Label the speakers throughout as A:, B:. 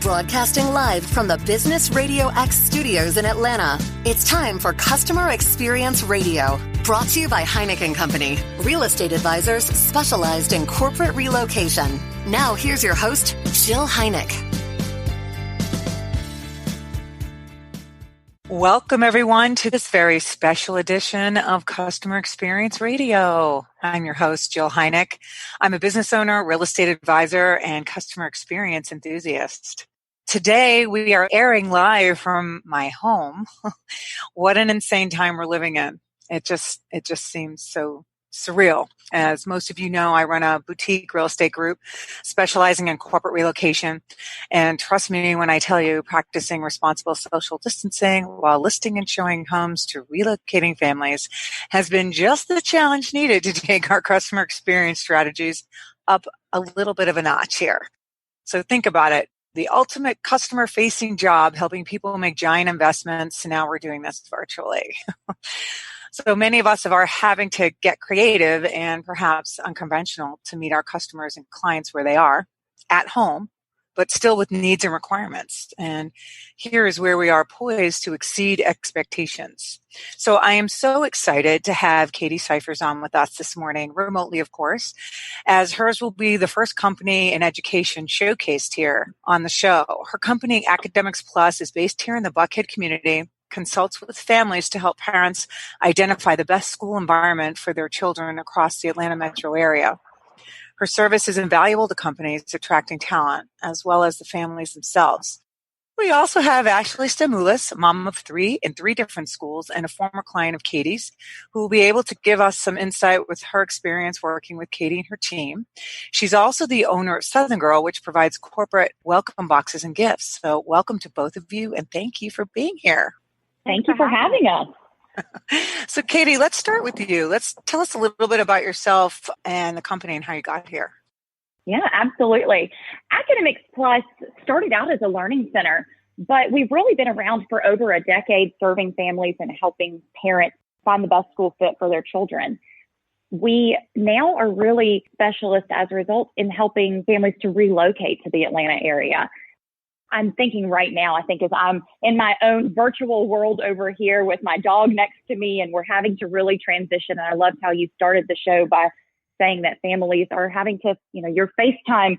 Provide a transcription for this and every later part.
A: Broadcasting live from the Business Radio X studios in Atlanta, it's time for Customer Experience Radio. Brought to you by Heineken Company, real estate advisors specialized in corporate relocation. Now here's your host, Jill Heineck.
B: Welcome, everyone, to this very special edition of Customer Experience Radio. I'm your host, Jill Heineck. I'm a business owner, real estate advisor, and customer experience enthusiast. Today, we are airing live from my home. What an insane time we're living in. It just seems so surreal. As most of you know, I run a boutique real estate group specializing in corporate relocation. And trust me when I tell you, practicing responsible social distancing while listing and showing homes to relocating families has been just the challenge needed to take our customer experience strategies up a little bit of a notch here. So think about it. The ultimate customer-facing job, helping people make giant investments. Now we're doing this virtually. So many of us are having to get creative and perhaps unconventional to meet our customers and clients where they are, at home, but still with needs and requirements. And here is where we are poised to exceed expectations. So I am so excited to have Katie Cyphers on with us this morning, remotely, of course, as hers will be the first company in education showcased here on the show. Her company, Academics Plus, is based here in the Buckhead community, consults with families to help parents identify the best school environment for their children across the Atlanta metro area. Her service is invaluable to companies attracting talent, as well as the families themselves. We also have Ashley Stamoulis, mom of three in three different schools, and a former client of Katie's, who will be able to give us some insight with her experience working with Katie and her team. She's also the owner of Southern Girl, which provides corporate welcome boxes and gifts. So welcome to both of you, and thank you for being here.
C: Thank you for having us.
B: So, Katie, let's start with you. Let's tell us a little bit about yourself and the company and how you got here.
C: Yeah, absolutely. Academics Plus started out as a learning center, but we've really been around for over a decade serving families and helping parents find the best school fit for their children. We now are really specialists as a result in helping families to relocate to the Atlanta area. I'm thinking right now, I think as I'm in my own virtual world over here with my dog next to me, and we're having to really transition. And I loved how you started the show by saying that families are having to, you're FaceTiming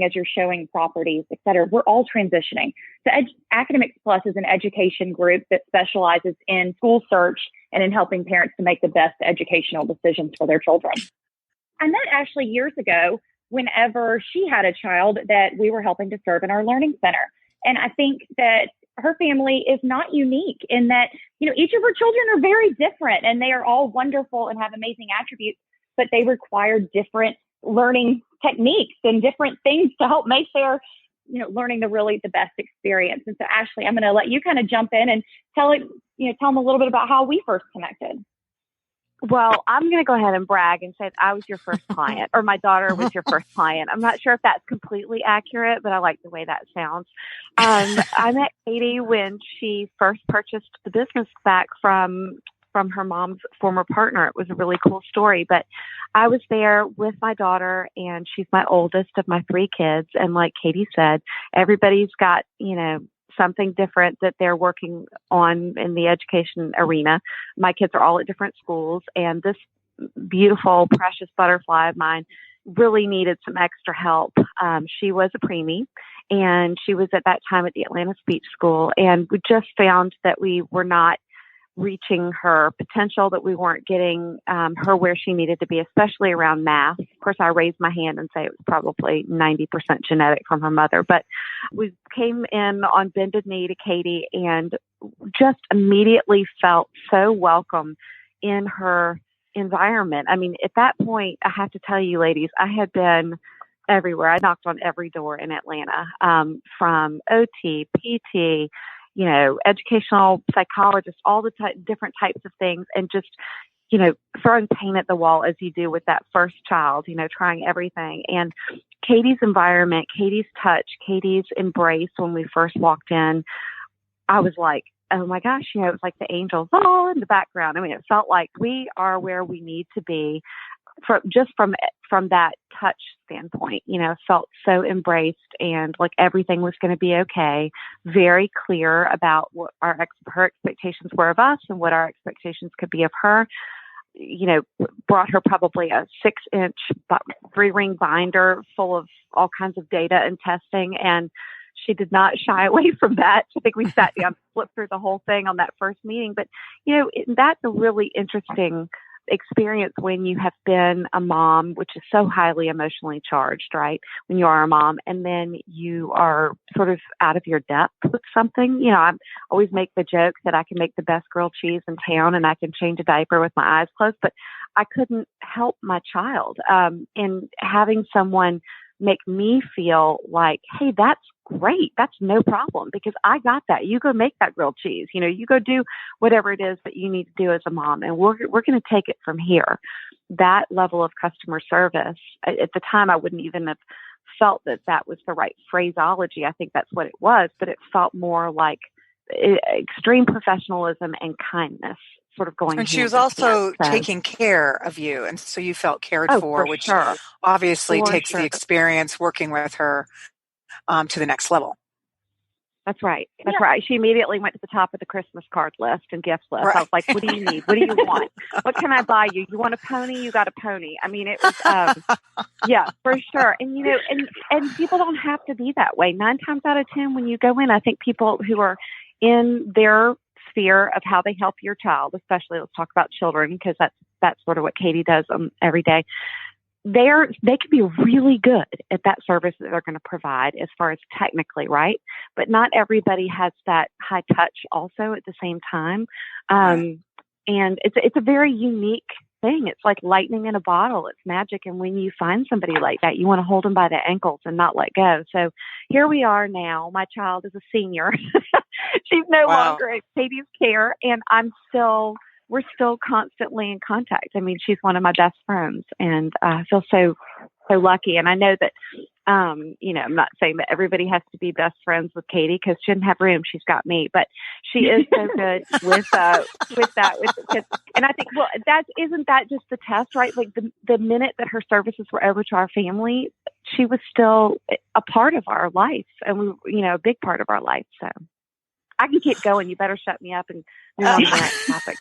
C: as you're showing properties, et cetera. We're all transitioning. So Academics Plus is an education group that specializes in school search and in helping parents to make the best educational decisions for their children. I met Ashley years ago whenever she had a child that we were helping to serve in our learning center. And I think that her family is not unique in that, each of her children are very different and they are all wonderful and have amazing attributes, but they require different learning techniques and different things to help make their, learning the best experience. And so Ashley, I'm going to let you kind of jump in and tell them a little bit about how we first connected.
D: Well, I'm going to go ahead and brag and say I was your first client, or my daughter was your first client. I'm not sure if that's completely accurate, but I like the way that sounds. I met Katie when she first purchased the business back from her mom's former partner. It was a really cool story, but I was there with my daughter, and she's my oldest of my three kids. And like Katie said, everybody's got, something different that they're working on in the education arena. My kids are all at different schools, and this beautiful, precious butterfly of mine really needed some extra help. She was a preemie, and she was at that time at the Atlanta Speech School, and we just found that we were not reaching her potential, that we weren't getting her where she needed to be, especially around math. Of course, I raised my hand and say it was probably 90% genetic from her mother, but we came in on bended knee to Katie and just immediately felt so welcome in her environment. I mean, at that point, I have to tell you, ladies, I had been everywhere. I knocked on every door in Atlanta, from OT, PT, educational psychologists, all the different types of things, and just, throwing paint at the wall as you do with that first child, trying everything. And Katie's environment, Katie's touch, Katie's embrace when we first walked in, I was like, oh my gosh, it was like the angels all in the background. I mean, it felt like we are where we need to be. from that touch standpoint, felt so embraced and like everything was going to be okay. Very clear about what her expectations were of us and what our expectations could be of her. Brought her probably a 6-inch 3-ring binder full of all kinds of data and testing, and she did not shy away from that. I think we sat down, flipped through the whole thing on that first meeting. But, that's a really interesting experience when you have been a mom, which is so highly emotionally charged, right? When you are a mom and then you are sort of out of your depth with something. I always make the joke that I can make the best grilled cheese in town and I can change a diaper with my eyes closed, but I couldn't help my child. And having someone make me feel like, hey, that's great. That's no problem because I got that. You go make that grilled cheese. You go do whatever it is that you need to do as a mom, and we're going to take it from here. That level of customer service, at the time, I wouldn't even have felt that was the right phraseology. I think that's what it was, but it felt more like extreme professionalism and kindness sort of going.
B: And she was also taking care of you, and so you felt cared for, which obviously takes the experience working with her to the next level.
D: That's right. That's right. She immediately went to the top of the Christmas card list and gift list. Right. I was like, what do you need? What do you want? What can I buy you? You want a pony? You got a pony. I mean, it was, yeah, for sure. And, and people don't have to be that way. 9 times out of 10, when you go in, I think people who are in their sphere of how they help your child, especially let's talk about children, because that's sort of what Katie does every day. They can be really good at that service that they're going to provide as far as technically, right? But not everybody has that high touch also at the same time. And it's a very unique thing. It's like lightning in a bottle. It's magic. And when you find somebody like that, you want to hold them by the ankles and not let go. So here we are now. My child is a senior. She's no longer at Katie's care. And we're still constantly in contact. I mean, she's one of my best friends, and I feel so lucky. And I know that, I'm not saying that everybody has to be best friends with Katie because she didn't have room. She's got me, but she is so good with the kids. And I think, well, isn't that just the test, right? Like the minute that her services were over to our family, she was still a part of our life, and a big part of our life. So I can keep going. You better shut me up and move on to the next topic.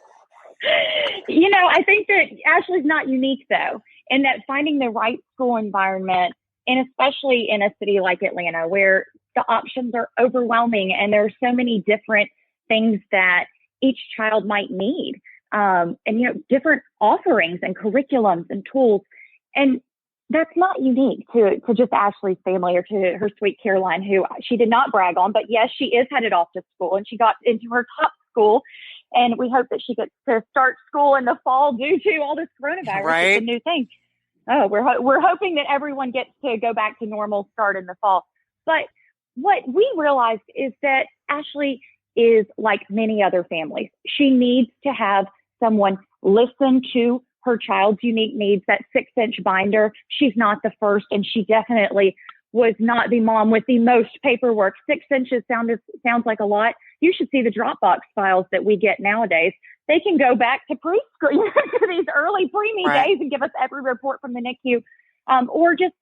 C: I think that Ashley's not unique, though, in that finding the right school environment, and especially in a city like Atlanta, where the options are overwhelming and there are so many different things that each child might need, and, different offerings and curriculums and tools. And that's not unique to just Ashley's family or to her sweet Caroline, who she did not brag on, but yes, she is headed off to school and she got into her top school. And we hope that she gets to start school in the fall due to all this coronavirus. Right. It's a new thing. Oh, we're hoping that everyone gets to go back to normal start in the fall. But what we realized is that Ashley is like many other families. She needs to have someone listen to her child's unique needs. That 6-inch binder, she's not the first, and she definitely was not the mom with the most paperwork. 6 inches sounds like a lot. You should see the Dropbox files that we get nowadays. They can go back to preschool, to these early preemie days and give us every report from the NICU. Or just,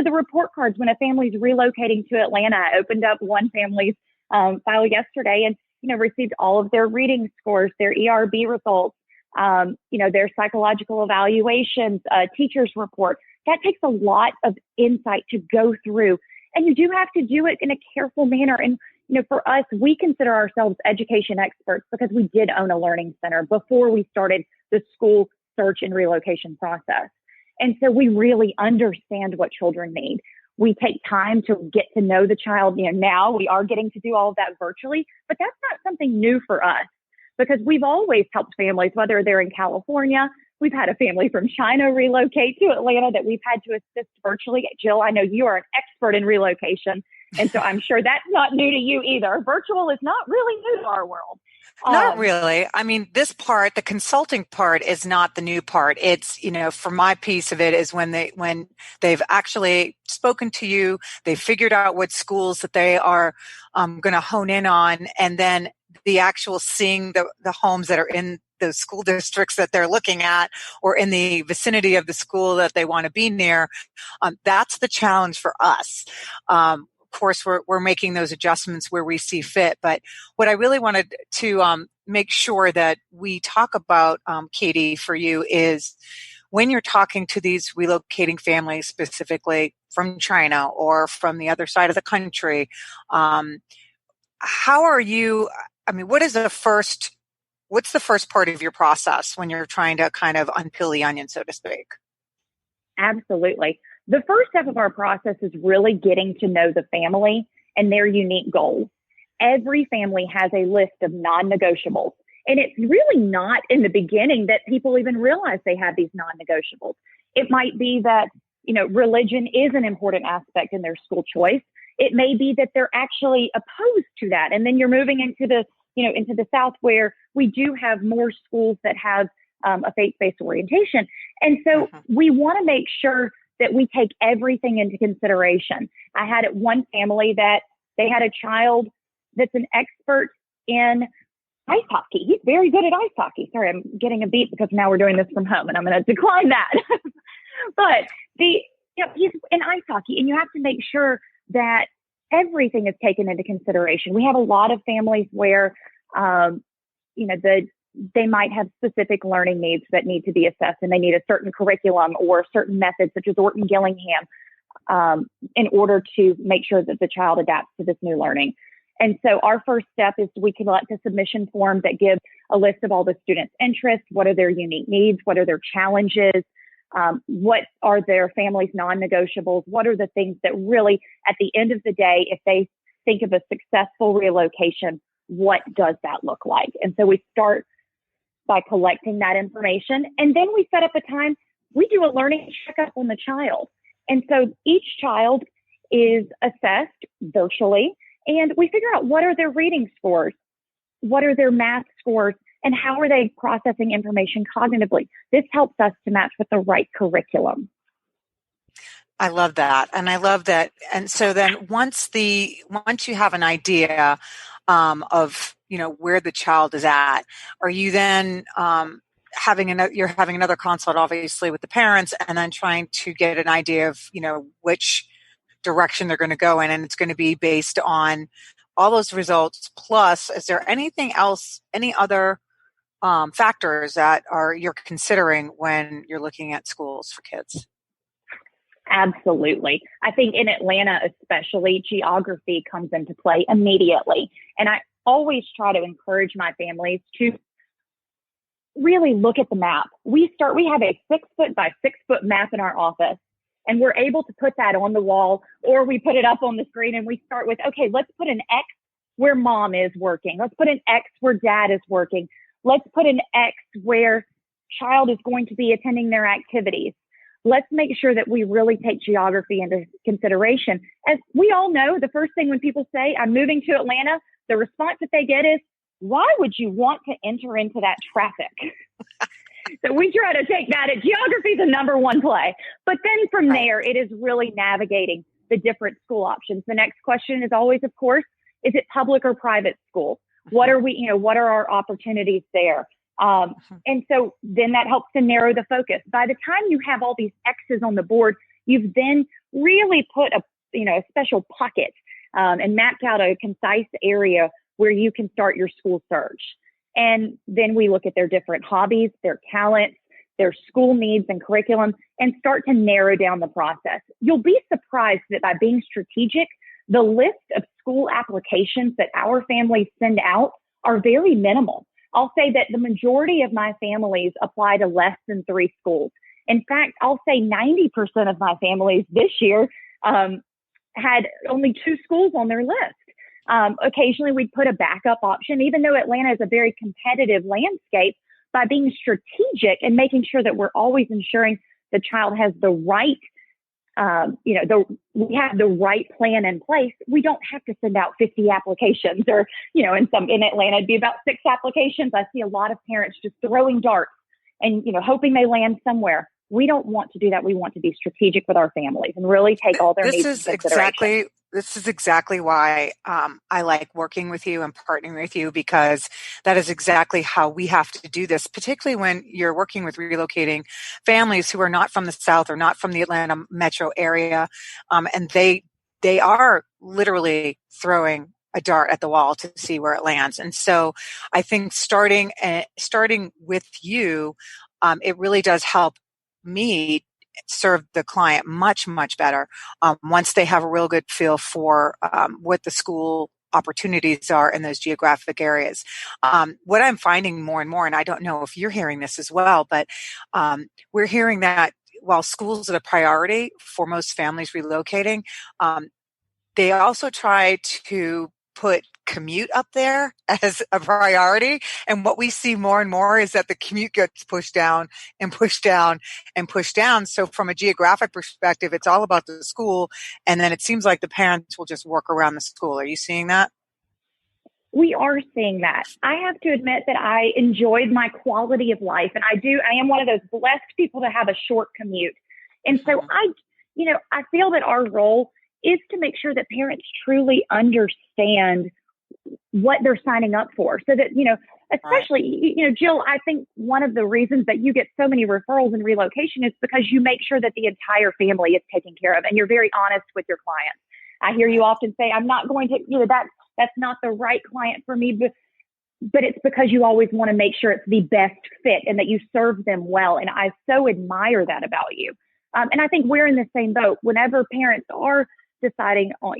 C: the report cards when a family's relocating to Atlanta. I opened up one family's file yesterday and, received all of their reading scores, their ERB results, their psychological evaluations, teacher's report. That takes a lot of insight to go through, and you do have to do it in a careful manner. And, for us, we consider ourselves education experts because we did own a learning center before we started the school search and relocation process. And so we really understand what children need. We take time to get to know the child. Now we are getting to do all of that virtually, but that's not something new for us because we've always helped families, whether they're in California. We've had a family from China relocate to Atlanta that we've had to assist virtually. Jill, I know you are an expert in relocation, and so I'm sure that's not new to you either. Virtual is not really new to our world.
B: Not really. I mean, this part, the consulting part, is not the new part. It's, for my piece of it is when they've actually spoken to you, they've figured out what schools that they are going to hone in on, and then the actual seeing the homes that are in those school districts that they're looking at or in the vicinity of the school that they want to be near. That's the challenge for us. Of course, we're making those adjustments where we see fit. But what I really wanted to make sure that we talk about, Katie, for you is when you're talking to these relocating families, specifically from China or from the other side of the country, how are you? I mean, what's the first part of your process when you're trying to kind of unpeel the onion, so to speak?
C: Absolutely. The first step of our process is really getting to know the family and their unique goals. Every family has a list of non-negotiables. And it's really not in the beginning that people even realize they have these non-negotiables. It might be that, religion is an important aspect in their school choice. It may be that they're actually opposed to that. And then you're moving into the South, where we do have more schools that have a faith-based orientation. And so we want to make sure that we take everything into consideration. I had one family that they had a child that's an expert in ice hockey. He's very good at ice hockey. Sorry, I'm getting a beep because now we're doing this from home and I'm going to decline that. But he's in ice hockey, and you have to make sure that everything is taken into consideration. We have a lot of families where, they might have specific learning needs that need to be assessed, and they need a certain curriculum or certain methods, such as Orton Gillingham, in order to make sure that the child adapts to this new learning. And so our first step is we collect a submission form that gives a list of all the students' interests, what are their unique needs, what are their challenges, what are their family's non-negotiables, what are the things that really, at the end of the day, if they think of a successful relocation, what does that look like? And so we start by collecting that information, and then we set up a time, we do a learning checkup on the child. And so each child is assessed virtually, and we figure out what are their reading scores, what are their math scores, and how are they processing information cognitively. This helps us to match with the right curriculum.
B: I love that. And I love that. And so then once you have an idea of, where the child is at, are you then having another consult, obviously, with the parents, and then trying to get an idea of, which direction they're going to go in, and it's going to be based on all those results. Plus, is there anything else, any other factors that you're considering when you're looking at schools for kids?
C: Absolutely. I think in Atlanta, especially, geography comes into play immediately. And I always try to encourage my families to really look at the map. We have a 6-foot by 6-foot map in our office, and we're able to put that on the wall, or we put it up on the screen, and we start with, okay, let's put an X where mom is working. Let's put an X where dad is working. Let's put an X where child is going to be attending their activities. Let's make sure that we really take geography into consideration. As we all know, the first thing when people say, I'm moving to Atlanta, the response that they get is, why would you want to enter into that traffic? So we try to take that. Geography is the number one play. But then from there, it is really navigating the different school options. The next question is always, of course, is it public or private school? What are our opportunities there? And so then that helps to narrow the focus. By the time you have all these X's on the board, you've then really put a special pocket and mapped out a concise area where you can start your school search. And then we look at their different hobbies, their talents, their school needs and curriculum, and start to narrow down the process. You'll be surprised that by being strategic, the list of school applications that our families send out are very minimal. I'll say that the majority of my families apply to less than 3 schools. In fact, I'll say 90% of my families this year had only 2 schools on their list. Occasionally we'd put a backup option, even though Atlanta is a very competitive landscape. By being strategic and making sure that we're always ensuring the child has the right, we have the right plan in place. We don't have to send out 50 applications, or, in Atlanta, it'd be about 6 applications. I see a lot of parents just throwing darts and, hoping they land somewhere. We don't want to do that. We want to be strategic with our families and really take all their needs into consideration.
B: this is exactly why I like working with you and partnering with you, because that is exactly how we have to do this, particularly when you're working with relocating families who are not from the South or not from the Atlanta metro area. And they are literally throwing a dart at the wall to see where it lands. And so I think starting with you, it really does help me serve the client much, much better once they have a real good feel for what the school opportunities are in those geographic areas. What I'm finding more and more, and I don't know if you're hearing this as well, but we're hearing that while schools are a priority for most families relocating, they also try to put commute up there as a priority. And what we see more and more is that the commute gets pushed down and pushed down and pushed down. So from a geographic perspective, it's all about the school. And then it seems like the parents will just work around the school. Are you seeing that?
C: We are seeing that. I have to admit that I enjoyed my quality of life. And I am one of those blessed people to have a short commute. And so I feel that our role is to make sure that parents truly understand what they're signing up for, so that, especially, Jill, I think one of the reasons that you get so many referrals and relocation is because you make sure that the entire family is taken care of and you're very honest with your clients. I hear you often say, I'm not going to, that's not the right client for me, but it's because you always want to make sure it's the best fit and that you serve them well. And I so admire that about you. And I think we're in the same boat. Whenever parents are deciding on,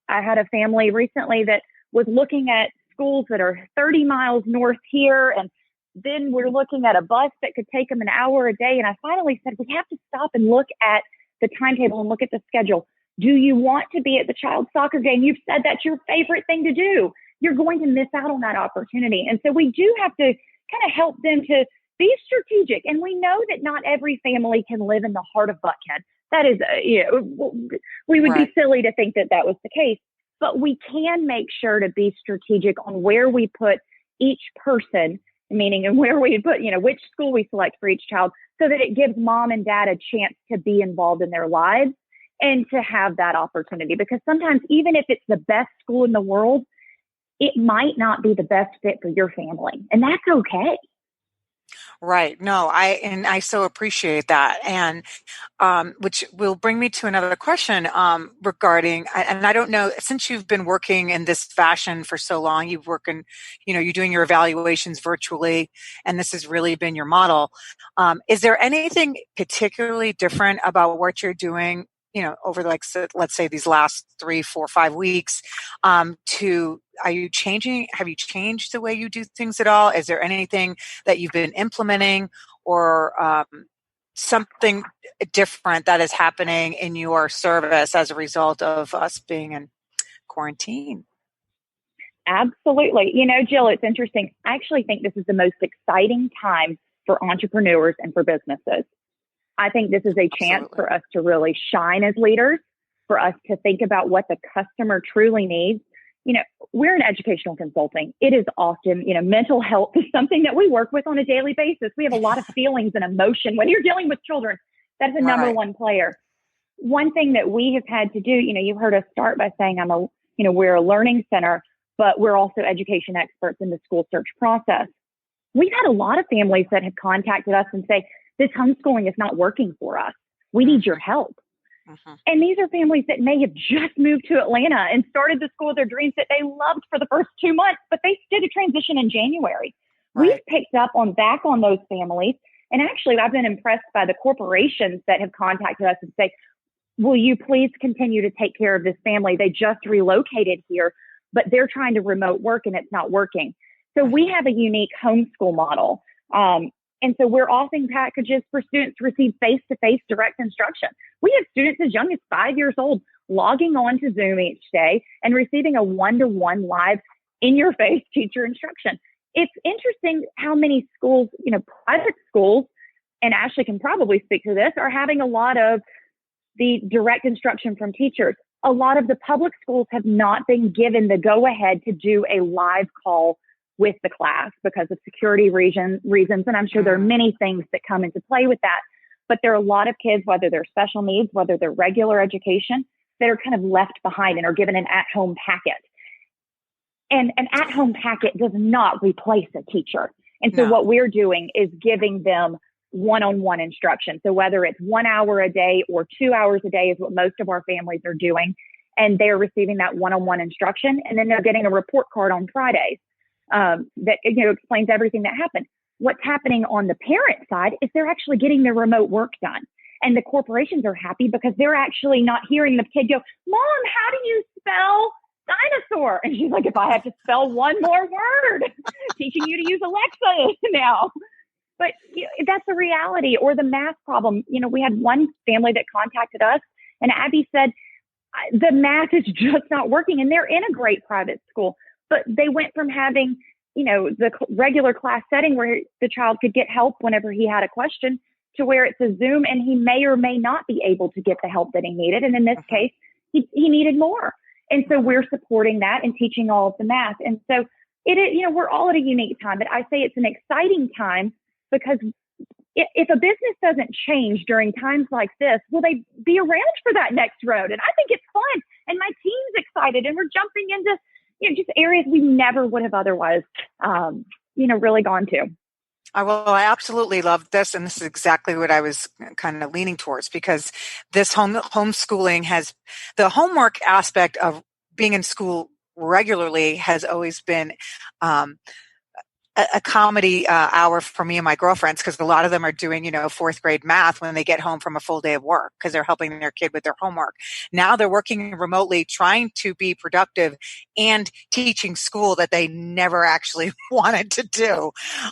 C: I had a family recently that was looking at schools that are 30 miles north here. And then we're looking at a bus that could take them an hour a day. And I finally said, we have to stop and look at the timetable and look at the schedule. Do you want to be at the child's soccer game? You've said that's your favorite thing to do. You're going to miss out on that opportunity. And so we do have to kind of help them to be strategic. And we know that not every family can live in the heart of Buckhead. That is, we would be silly to think that that was the case. But we can make sure to be strategic on where we put each person, meaning and where we put, which school we select for each child, so that it gives mom and dad a chance to be involved in their lives and to have that opportunity. Because sometimes, even if it's the best school in the world, it might not be the best fit for your family. And that's okay.
B: Right. No, I so appreciate that. And, which will bring me to another question, regarding, and I don't know, since you've been working in this fashion for so long, you're doing your evaluations virtually, and this has really been your model. Is there anything particularly different about what you're doing, over let's say these last 3, 4, 5 weeks, have you changed the way you do things at all? Is there anything that you've been implementing or something different that is happening in your service as a result of us being in quarantine?
C: Absolutely. Jill, it's interesting. I actually think this is the most exciting time for entrepreneurs and for businesses. I think this is a chance for us to really shine as leaders, for us to think about what the customer truly needs. We're in educational consulting. It is often, mental health is something that we work with on a daily basis. We have a lot of feelings and emotion. When you're dealing with children, that's a number one player. One thing that we have had to do, you heard us start by saying we're a learning center, but we're also education experts in the school search process. We've had a lot of families that have contacted us and say, this homeschooling is not working for us. We need your help. Uh-huh. And these are families that may have just moved to Atlanta and started the school of their dreams that they loved for the first 2 months, but they did a transition in January. Right. We've picked up back on those families. And actually, I've been impressed by the corporations that have contacted us and say, will you please continue to take care of this family? They just relocated here, but they're trying to remote work and it's not working. So we have a unique homeschool model. And so we're offering packages for students to receive face-to-face direct instruction. We have students as young as 5 years old logging on to Zoom each day and receiving a one-to-one live in-your-face teacher instruction. It's interesting how many schools, private schools, and Ashley can probably speak to this, are having a lot of the direct instruction from teachers. A lot of the public schools have not been given the go-ahead to do a live call with the class because of security reasons. And I'm sure there are many things that come into play with that. But there are a lot of kids, whether they're special needs, whether they're regular education, that are kind of left behind and are given an at-home packet. And an at-home packet does not replace a teacher. And so what we're doing is giving them one-on-one instruction. So whether it's 1 hour a day or 2 hours a day is what most of our families are doing. And they're receiving that one-on-one instruction. And then they're getting a report card on Fridays that explains everything that happened. What's happening on the parent side is they're actually getting their remote work done. And the corporations are happy because they're actually not hearing the kid go, "Mom, how do you spell dinosaur?" And she's like, "If I have to spell one more word, teaching you to use Alexa now." But that's the reality. Or the math problem. We had one family that contacted us, and Abby said, the math is just not working. And they're in a great private school, but they went from having, the regular class setting where the child could get help whenever he had a question to where it's a Zoom and he may or may not be able to get the help that he needed. And in this case, he needed more. And so we're supporting that and teaching all of the math. And so it is, we're all at a unique time, but I say it's an exciting time because if a business doesn't change during times like this, will they be around for that next road? And I think it's fun. And my team's excited and we're jumping into, just areas we never would have otherwise, really gone to.
B: I absolutely love this. And this is exactly what I was kind of leaning towards, because this homeschooling has the homework aspect of being in school regularly has always been, a comedy hour for me and my girlfriends, because a lot of them are doing, fourth grade math when they get home from a full day of work because they're helping their kid with their homework. Now they're working remotely, trying to be productive and teaching school that they never actually wanted to do,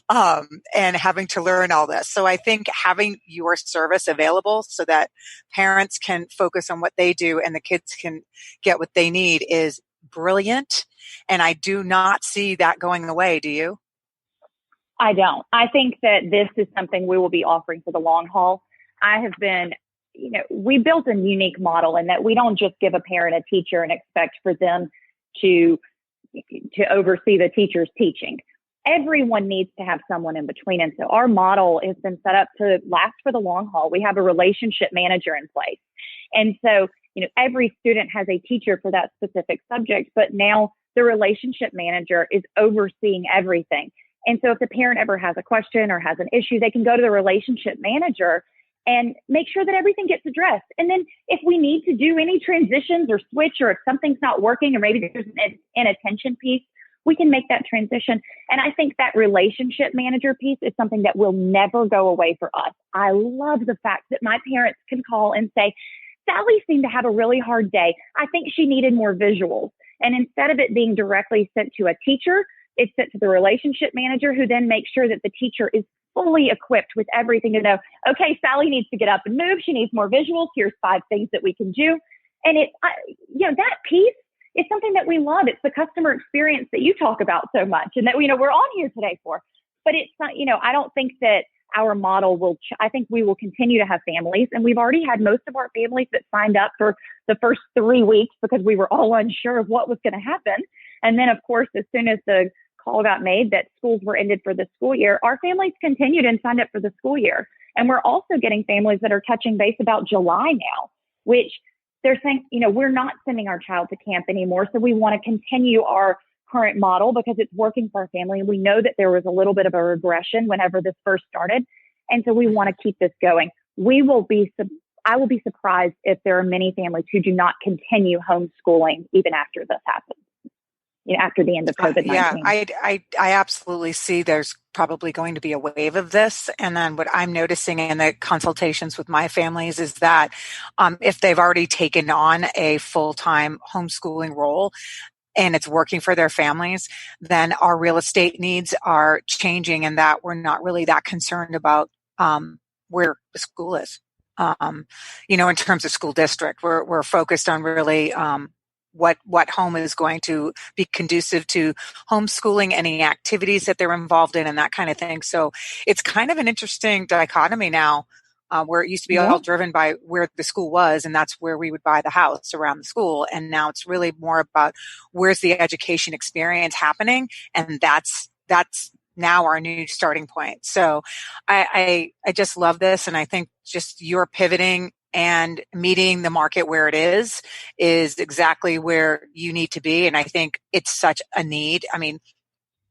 B: and having to learn all this. So I think having your service available so that parents can focus on what they do and the kids can get what they need is brilliant. And I do not see that going away. Do you?
C: I don't. I think that this is something we will be offering for the long haul. I have been, we built a unique model in that we don't just give a parent a teacher and expect for them to oversee the teacher's teaching. Everyone needs to have someone in between. And so our model has been set up to last for the long haul. We have a relationship manager in place. And so, every student has a teacher for that specific subject, but now the relationship manager is overseeing everything. And so if the parent ever has a question or has an issue, they can go to the relationship manager and make sure that everything gets addressed. And then if we need to do any transitions or switch, or if something's not working, or maybe there's an inattention piece, we can make that transition. And I think that relationship manager piece is something that will never go away for us. I love the fact that my parents can call and say, "Sally seemed to have a really hard day. I think she needed more visuals." And instead of it being directly sent to a teacher, it's sent to the relationship manager, who then makes sure that the teacher is fully equipped with everything to know, okay, Sally needs to get up and move. She needs more visuals. Here's 5 things that we can do. And that piece is something that we love. It's the customer experience that you talk about so much and that, we're on here today for. But it's not, I don't think that our model will, I think we will continue to have families. And we've already had most of our families that signed up for the first 3 weeks because we were all unsure of what was going to happen. And then, of course, as soon as the call got made that schools were ended for the school year, our families continued and signed up for the school year. And we're also getting families that are touching base about July now, which they're saying, we're not sending our child to camp anymore. So we want to continue our current model because it's working for our family. And we know that there was a little bit of a regression whenever this first started. And so we want to keep this going. I will be surprised if there are many families who do not continue homeschooling even after this happens. After the end of COVID-19.
B: Yeah, I absolutely see there's probably going to be a wave of this. And then what I'm noticing in the consultations with my families is that if they've already taken on a full-time homeschooling role and it's working for their families, then our real estate needs are changing, and that we're not really that concerned about where the school is. In terms of school district, we're focused on really what home is going to be conducive to homeschooling, any activities that they're involved in, and that kind of thing. So it's kind of an interesting dichotomy now, where it used to be all driven by where the school was, and that's where we would buy the house around the school. And now it's really more about where's the education experience happening, and that's now our new starting point. So I just love this, and I think just your pivoting and meeting the market where it is exactly where you need to be. And I think it's such a need. I mean,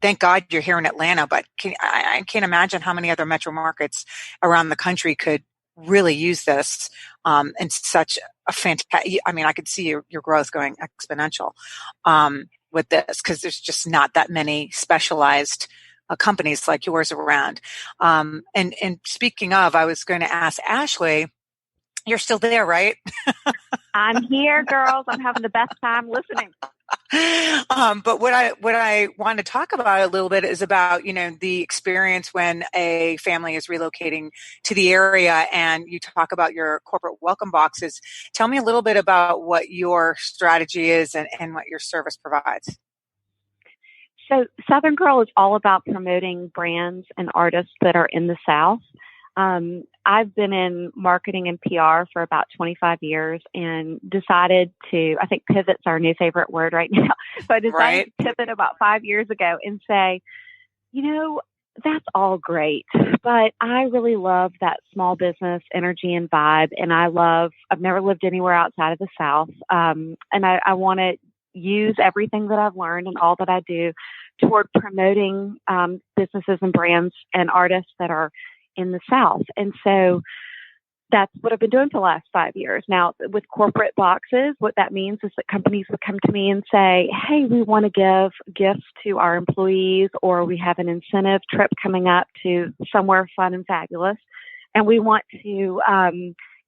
B: thank God you're here in Atlanta, but I can't imagine how many other metro markets around the country could really use this, and such a fantastic, I mean, I could see your growth going exponential, with this, because there's just not that many specialized companies like yours around. And speaking of, I was going to ask Ashley, you're still there, right?
D: I'm here, girls. I'm having the best time listening.
B: But what I want to talk about a little bit is about, the experience when a family is relocating to the area, and you talk about your corporate welcome boxes. Tell me a little bit about what your strategy is and what your service provides.
D: So Southern Girl is all about promoting brands and artists that are in the South. I've been in marketing and PR for about 25 years and decided to, I think pivot's our new favorite word right now, but I decided to pivot about 5 years ago and say, that's all great, but I really love that small business energy and vibe. And I've never lived anywhere outside of the South. And I want to use everything that I've learned and all that I do toward promoting businesses and brands and artists that are in the South. And so that's what I've been doing for the last 5 years. Now, with corporate boxes, what that means is that companies would come to me and say, hey, we want to give gifts to our employees, or we have an incentive trip coming up to somewhere fun and fabulous. And we want to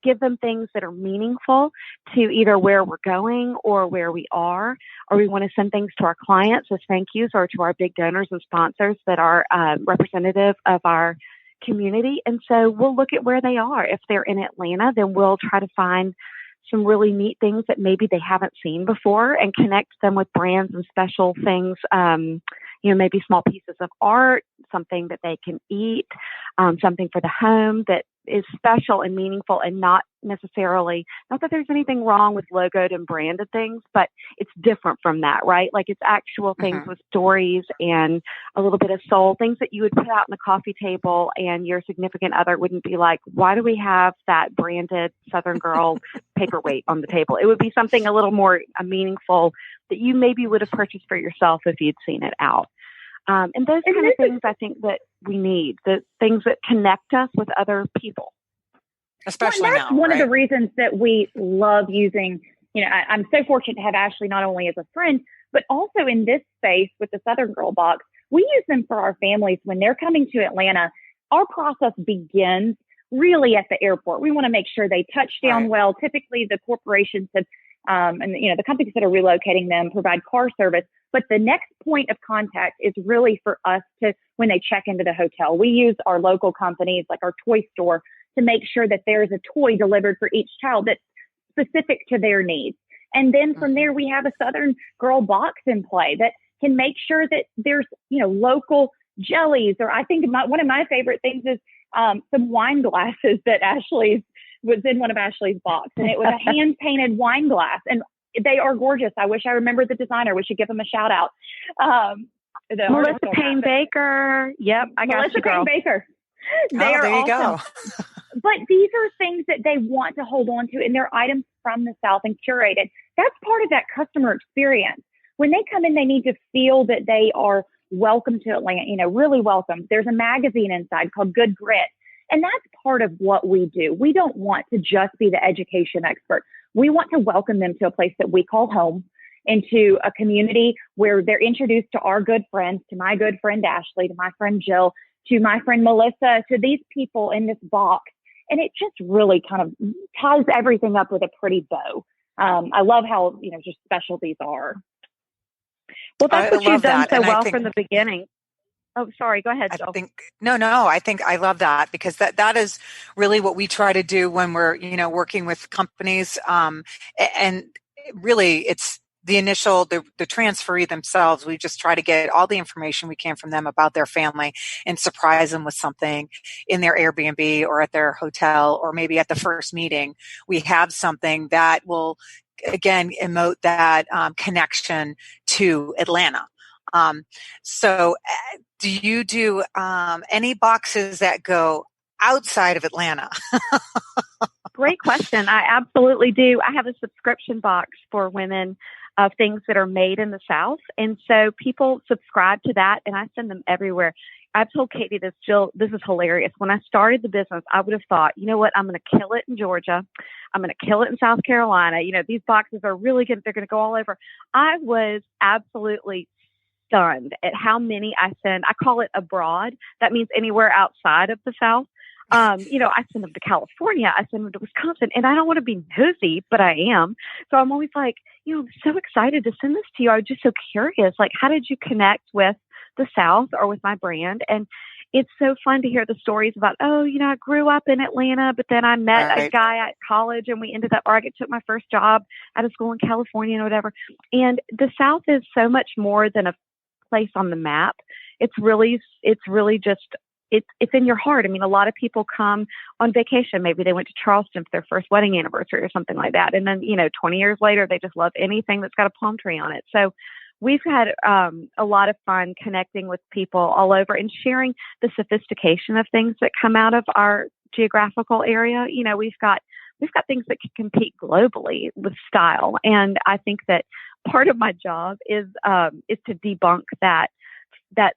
D: give them things that are meaningful to either where we're going or where we are, or we want to send things to our clients as thank yous, or to our big donors and sponsors that are representative of our community. And so we'll look at where they are. If they're in Atlanta, then we'll try to find some really neat things that maybe they haven't seen before and connect them with brands and special things, maybe small pieces of art, something that they can eat, something for the home that is special and meaningful, and not necessarily, not that there's anything wrong with logoed and branded things, but it's different from that, right? Like it's actual things with stories and a little bit of soul, things that you would put out on the coffee table and your significant other wouldn't be like, why do we have that branded Southern Girl paperweight on the table? It would be something a little more meaningful that you maybe would have purchased for yourself if you'd seen it out. And those kind of things I think that we need, the things that connect us with other people.
B: Especially
C: that's
B: now,
C: one
B: right?
C: of the reasons that we love using, I'm so fortunate to have Ashley not only as a friend, but also in this space with the Southern Girl box. We use them for our families when they're coming to Atlanta. Our process begins really at the airport. We want to make sure they touch down well. Typically, the corporations have, the companies that are relocating them provide car service. But the next point of contact is really for us to, when they check into the hotel, we use our local companies like our toy store to make sure that there is a toy delivered for each child that's specific to their needs. And then from there, we have a Southern Girl box in play that can make sure that there's, local jellies, or I think one of my favorite things is some wine glasses that Ashley's was in one of Ashley's box, and it was a hand painted wine glass, and they are gorgeous. I wish I remembered the designer. We should give them a shout out.
D: Melissa Payne Baker. Yep, I got
C: Melissa
D: you, girl.
C: Payne Baker. They are
B: there you
C: awesome.
B: go.
C: But these are things that they want to hold on to, and they're items from the South and curated. That's part of that customer experience. When they come in, they need to feel that they are welcome to Atlanta, really welcome. There's a magazine inside called Good Grit. And that's part of what we do. We don't want to just be the education expert. We want to welcome them to a place that we call home, into a community where they're introduced to our good friends, to my good friend Ashley, to my friend Jill, to my friend Melissa, to these people in this box. And it just really kind of ties everything up with a pretty bow. I love how, just special these are.
D: Well, that's what you've done so well from the beginning. Oh, sorry. Go ahead, Jill.
B: I think I love that, because that is really what we try to do when we're, working with companies. And really it's the initial, the transferee themselves. We just try to get all the information we can from them about their family and surprise them with something in their Airbnb or at their hotel, or maybe at the first meeting. We have something that will, again, emote that connection to Atlanta. So do you do any boxes that go outside of Atlanta?
D: great question. I absolutely do. I have a subscription box for women of things that are made in the South. And so people subscribe to that and I send them everywhere. I've told Katie this, Jill, this is hilarious. When I started the business, I would have thought, you know what, I'm going to kill it in Georgia. I'm going to kill it in South Carolina. You know, these boxes are really good. They're going to go all over. I was absolutely stunned at how many I send. I call it abroad. That means anywhere outside of the South. You know, I send them to California, I send them to Wisconsin, and I don't want to be nosy, but I am. So I'm always like, you know, I'm so excited to send this to you. I was just so curious, like, how did you connect with the South or with my brand? And it's so fun to hear the stories about, oh, you know, I grew up in Atlanta, but then I met a guy at college and we ended up, or I took my first job out of school in California and whatever. And the South is so much more than a place on the map. It's really just, it's in your heart. I mean, a lot of people come on vacation. Maybe they went to Charleston for their first wedding anniversary or something like that. And then, you know, 20 years later, they just love anything that's got a palm tree on it. So we've had a lot of fun connecting with people all over and sharing the sophistication of things that come out of our geographical area. You know, we've got things that can compete globally with style. And I think that part of my job is to debunk that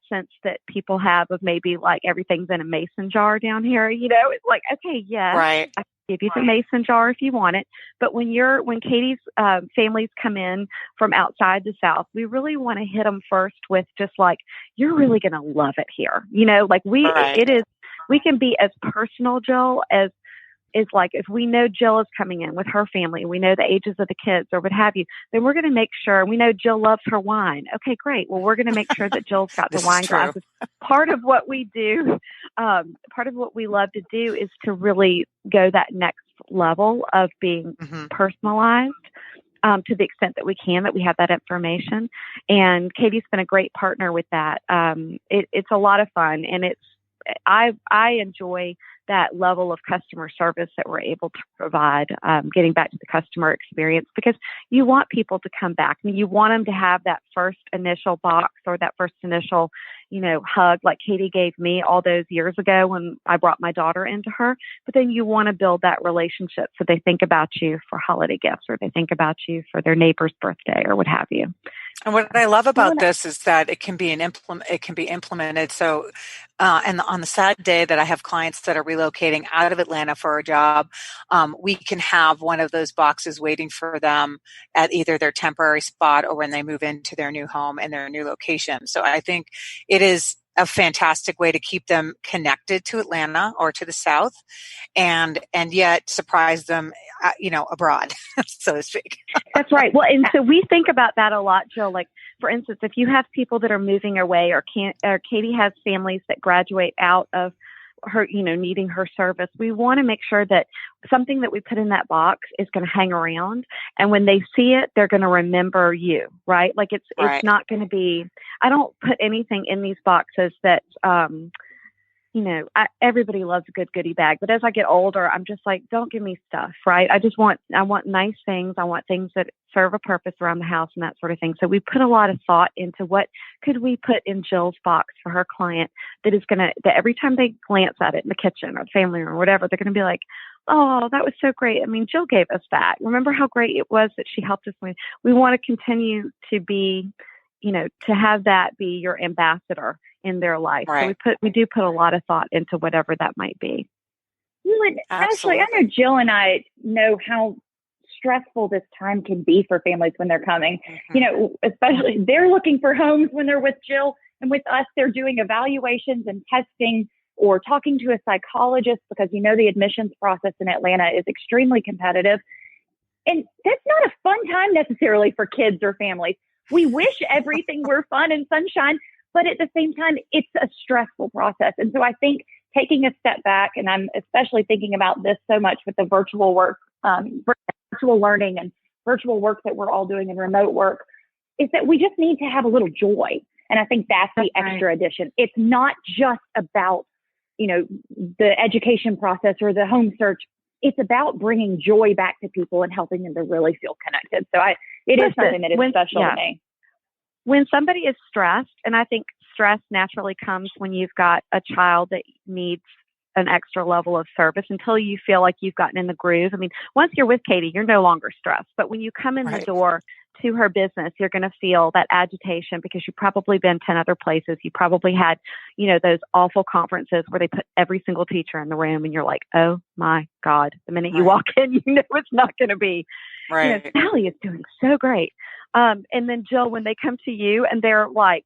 D: sense that people have of maybe like everything's in a mason jar down here. You know, it's like, okay, yes,
B: right.
D: I can give you the mason jar if you want it. But when Katie's families come in from outside the South, we really want to hit them first with just like, you're really going to love it here. You know, like we can be as personal, Jill, as is like, if we know Jill is coming in with her family, we know the ages of the kids or what have you, then we're going to make sure, we know Jill loves her wine. Okay, great. Well, we're going to make sure that Jill's got the wine glasses. Part of what we do, part of what we love to do is to really go that next level of being personalized. To the extent that we can, that we have that information. And Katie's been a great partner with that. It's a lot of fun, and I enjoy that level of customer service that we're able to provide, getting back to the customer experience, because you want people to come back. I mean, you want them to have that first initial box or that first initial, you know, hug like Katie gave me all those years ago when I brought my daughter into her. But then you want to build that relationship so they think about you for holiday gifts, or they think about you for their neighbor's birthday or what have you.
B: And what I love about this is that it can be implemented. So, and on the sad day that I have clients that are relocating out of Atlanta for a job, we can have one of those boxes waiting for them at either their temporary spot or when they move into their new home and their new location. So I think it is a fantastic way to keep them connected to Atlanta or to the South, and yet surprise them, you know, abroad, so to speak.
D: That's right. Well, and so we think about that a lot, Jill. Like, for instance, if you have people that are moving away, or Katie has families that graduate out of her, you know, needing her service, we want to make sure that something that we put in that box is going to hang around. And when they see it, they're going to remember you, right? Like it's not going to be, I don't put anything in these boxes that, you know, everybody loves a good goodie bag, but as I get older, I'm just like, don't give me stuff, right? I want nice things. I want things that serve a purpose around the house and that sort of thing. So we put a lot of thought into what could we put in Jill's box for her client that is that every time they glance at it in the kitchen or the family room or whatever, they're going to be like, oh, that was so great. I mean, Jill gave us that. Remember how great it was that she helped us with. We want to continue to be, you know, to have that be your ambassador in their life.
B: Right.
D: So we do put a lot of thought into whatever that might be.
C: Ashley, I know Jill and I know how stressful this time can be for families when they're coming. Mm-hmm. You know, especially they're looking for homes when they're with Jill, and with us, they're doing evaluations and testing or talking to a psychologist, because, you know, the admissions process in Atlanta is extremely competitive. And that's not a fun time necessarily for kids or families. We wish everything were fun and sunshine, but at the same time, it's a stressful process. And so I think taking a step back, and I'm especially thinking about this so much with the virtual work, virtual learning and virtual work that we're all doing and remote work, is that we just need to have a little joy. And I think that's the extra addition. It's not just about, you know, the education process or the home search. It's about bringing joy back to people and helping them to really feel connected. So it is something that is special to me.
D: When somebody is stressed, and I think stress naturally comes when you've got a child that needs an extra level of service until you feel like you've gotten in the groove. I mean, once you're with Katie, you're no longer stressed. But when you come in the door to her business, you're going to feel that agitation because you've probably been 10 other places. You probably had, those awful conferences where they put every single teacher in the room and you're like, oh my God, the minute you walk in, it's not going to be, Sally is doing so great. And then Jill, when they come to you and they're like,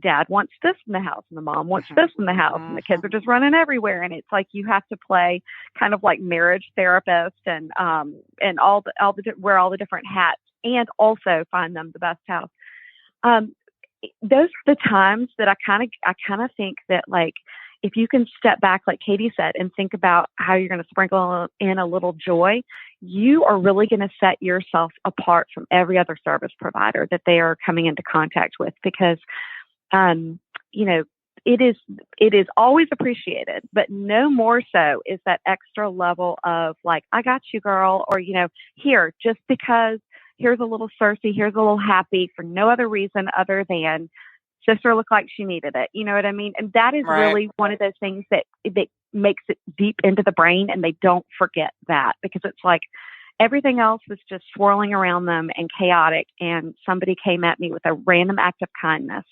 D: dad wants this in the house and the mom wants this in the house and the kids are just running everywhere. And it's like, you have to play kind of like marriage therapist and wear all the different hats and also find them the best house. Those are the times that I kind of think that, like, if you can step back, like Katie said, and think about how you're going to sprinkle in a little joy, you are really going to set yourself apart from every other service provider that they are coming into contact with, because, it is always appreciated, but no more so is that extra level of like, I got you, girl, or, here, just because here's a little Cersei, here's a little Happy for no other reason other than sister looked like she needed it. You know what I mean? And that is really one of those things that makes it deep into the brain, and they don't forget that, because it's like everything else was just swirling around them and chaotic, and somebody came at me with a random act of kindness.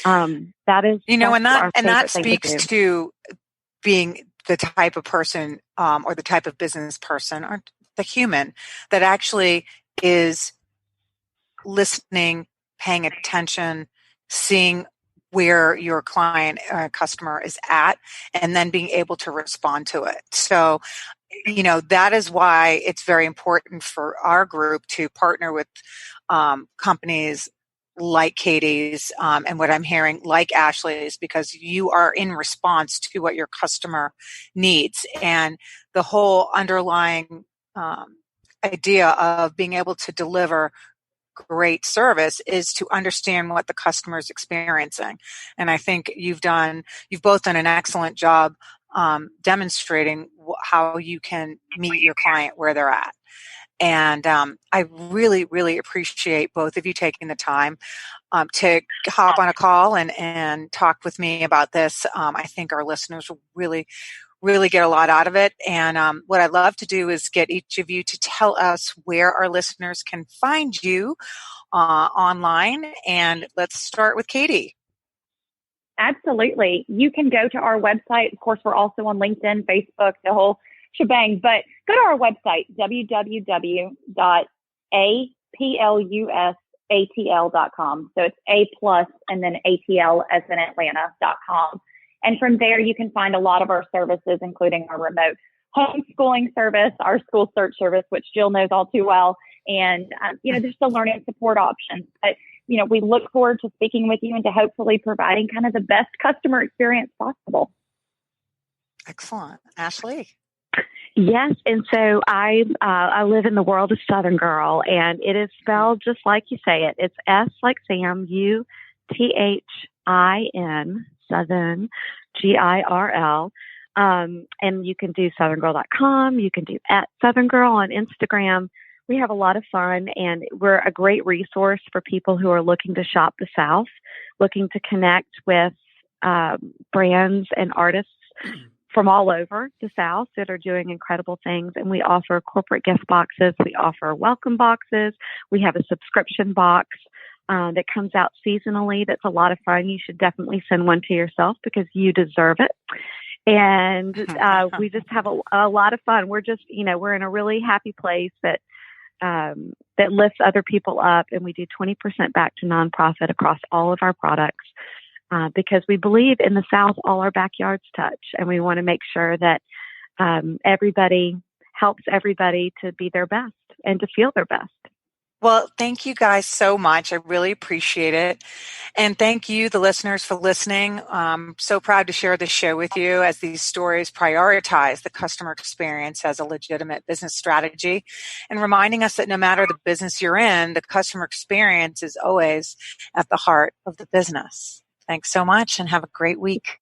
D: That is,
B: and that speaks to being the type of person, or the type of business person, or the human that actually is listening, paying attention, seeing where your client or customer is at, and then being able to respond to it. So, that is why it's very important for our group to partner with companies like Katie's, and what I'm hearing, like Ashley's, because you are in response to what your customer needs. And the whole underlying idea of being able to deliver great service is to understand what the customer is experiencing. And I think you've both done an excellent job demonstrating how you can meet your client where they're at. And I really, really appreciate both of you taking the time to hop on a call and talk with me about this. I think our listeners will really get a lot out of it. And what I'd love to do is get each of you to tell us where our listeners can find you online. And let's start with Katie.
C: Absolutely. You can go to our website. Of course, we're also on LinkedIn, Facebook, the whole shebang. But go to our website, www.aplusatl.com. So it's A+ and then ATL as in Atlanta.com. And from there, you can find a lot of our services, including our remote homeschooling service, our school search service, which Jill knows all too well. And, there's the learning support options. But, we look forward to speaking with you and to hopefully providing kind of the best customer experience possible.
B: Excellent. Ashley?
D: Yes. And so I live in the world of Southern Girl, and it is spelled just like you say it. It's S like Sam, UTHIN, Southern, GIRL. And you can do southerngirl.com. You can do @southerngirl on Instagram. We have a lot of fun, and we're a great resource for people who are looking to shop the South, looking to connect with brands and artists from all over the South that are doing incredible things. And we offer corporate gift boxes. We offer welcome boxes. We have a subscription box that comes out seasonally. That's a lot of fun. You should definitely send one to yourself because you deserve it. And we just have a lot of fun. We're just, we're in a really happy place that lifts other people up. And we do 20% back to nonprofit across all of our products because we believe in the South, all our backyards touch. And we want to make sure that everybody helps everybody to be their best and to feel their best.
B: Well, thank you guys so much. I really appreciate it. And thank you, the listeners, for listening. I'm so proud to share this show with you as these stories prioritize the customer experience as a legitimate business strategy and reminding us that no matter the business you're in, the customer experience is always at the heart of the business. Thanks so much and have a great week.